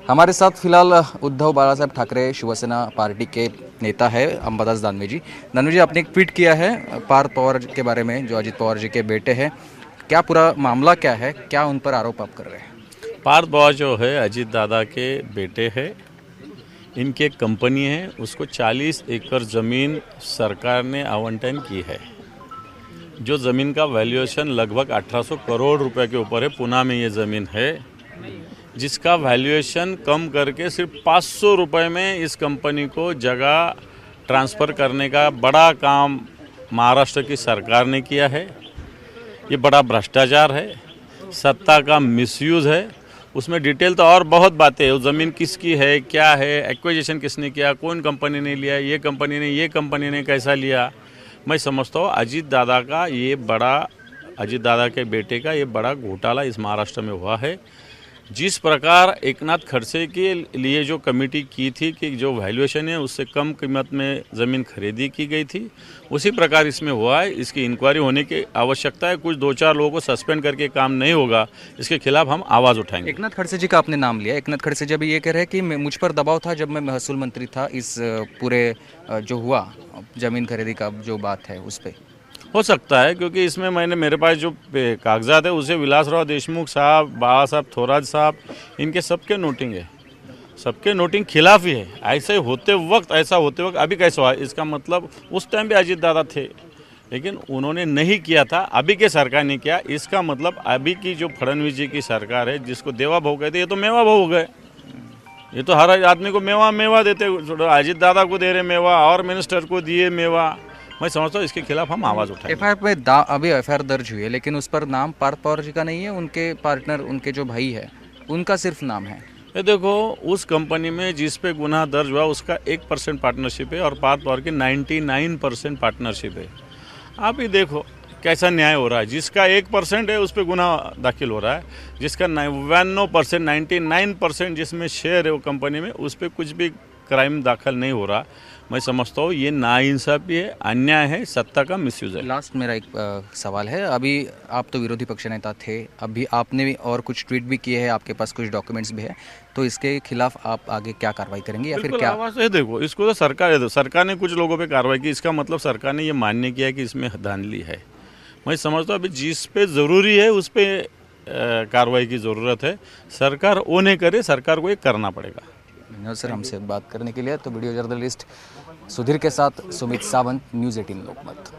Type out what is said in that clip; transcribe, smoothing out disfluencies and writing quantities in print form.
हमारे साथ फिलहाल उद्धव बाळासाहेब ठाकरे शिवसेना पार्टी के नेता है अंबादास दानवे जी। दानवे जी, आपने एक ट्वीट किया है पार्थ पवार के बारे में, जो अजित पवार जी के बेटे हैं। क्या पूरा मामला क्या है, क्या उन पर आरोप आप कर रहे हैं? पार्थ पवार जो है अजीत दादा के बेटे हैं। इनकी एक कंपनी है, उसको 40 एकड़ ज़मीन सरकार ने आवंटन की है। जो ज़मीन का वैल्यूएशन लगभग 1800 करोड़ रुपए के ऊपर है। पुणे में ये ज़मीन है, जिसका वैल्यूएशन कम करके सिर्फ 500 रुपये में इस कंपनी को जगह ट्रांसफ़र करने का बड़ा काम महाराष्ट्र की सरकार ने किया है। ये बड़ा भ्रष्टाचार है, सत्ता का मिसयूज़ है। उसमें डिटेल तो और बहुत बातें हैं। वो ज़मीन किसकी है, क्या है, एक्विजिशन किसने किया, कौन कंपनी ने लिया, ये कंपनी ने कैसा लिया। मैं समझता हूँ अजीत दादा के बेटे का ये बड़ा घोटाला इस महाराष्ट्र में हुआ है। जिस प्रकार एकनाथ खड़से के लिए जो कमेटी की थी कि जो वैल्यूएशन है उससे कम कीमत में ज़मीन खरीदी की गई थी, उसी प्रकार इसमें हुआ है। इसकी इंक्वायरी होने की आवश्यकता है। कुछ 2-4 लोगों को सस्पेंड करके काम नहीं होगा, इसके खिलाफ हम आवाज़ उठाएंगे। एकनाथ खड़से जी का आपने नाम लिया। एकनाथ खड़से जी अभी ये कह रहे हैं कि मुझ पर दबाव था जब मैं महसूल मंत्री था, इस पूरे जो हुआ जमीन खरीदी का जो बात है उस पर। हो सकता है, क्योंकि इसमें मेरे पास जो कागजात है उसे विलासराव देशमुख साहब, बाबा साहब थोराज साहब, इनके सबके नोटिंग है। सबके नोटिंग खिलाफ ही है। ऐसा होते वक्त अभी कैसे हुआ? इसका मतलब उस टाइम भी अजीत दादा थे, लेकिन उन्होंने नहीं किया था। अभी के सरकार ने किया। इसका मतलब अभी की जो फडणवीस जी की सरकार है, जिसको देवा भाव कहते, ये तो मेवा भाव हो गए। ये तो हर आदमी को मेवा देते। अजीत दादा को दे रहे मेवा और मिनिस्टर को दिए मेवा। मैं समझता हूँ इसके खिलाफ हम आवाज़ उठाएंगे। एफआईआर पे अभी एफआईआर दर्ज हुई है, लेकिन उस पर नाम पार्थ पवार जी का नहीं है। उनके पार्टनर, उनके जो भाई है, उनका सिर्फ नाम है। ये देखो, उस कंपनी में जिस पे गुनाह दर्ज हुआ उसका 1% पार्टनरशिप है और पार्थ पवार की 99% पार्टनरशिप है। आप ही देखो कैसा न्याय हो रहा है। जिसका 1% है उस पर गुनाह दाखिल हो रहा है, जिसका 99%, 99% जिसमें शेयर है वो कंपनी में, उस पर कुछ भी क्राइम दाखिल नहीं हो रहा। मैं समझता हूँ ये नाइंसाफ़ी है, अन्याय है, सत्ता का मिसयूज़ है। लास्ट मेरा एक सवाल है। अभी आप तो विरोधी पक्ष नेता थे, अभी आपने भी और कुछ ट्वीट भी किए हैं, आपके पास कुछ डॉक्यूमेंट्स भी है, तो इसके खिलाफ आप आगे क्या कार्रवाई करेंगे या फिर क्या? आवाज़ है। देखो, इसको तो सरकार ने कुछ लोगों पे कार्रवाई की। इसका मतलब सरकार ने ये मान्य किया कि इसमें धांधली है। मैं समझता हूँ अभी जिस पे ज़रूरी है उस पर कार्रवाई की ज़रूरत है। सरकार वो नहीं करे, सरकार को ये करना पड़ेगा। धन्यवाद सर हमसे बात करने के लिए। तो वीडियो जर्नलिस्ट सुधीर के साथ सुमित सावंत, न्यूज़ 18 लोकमत।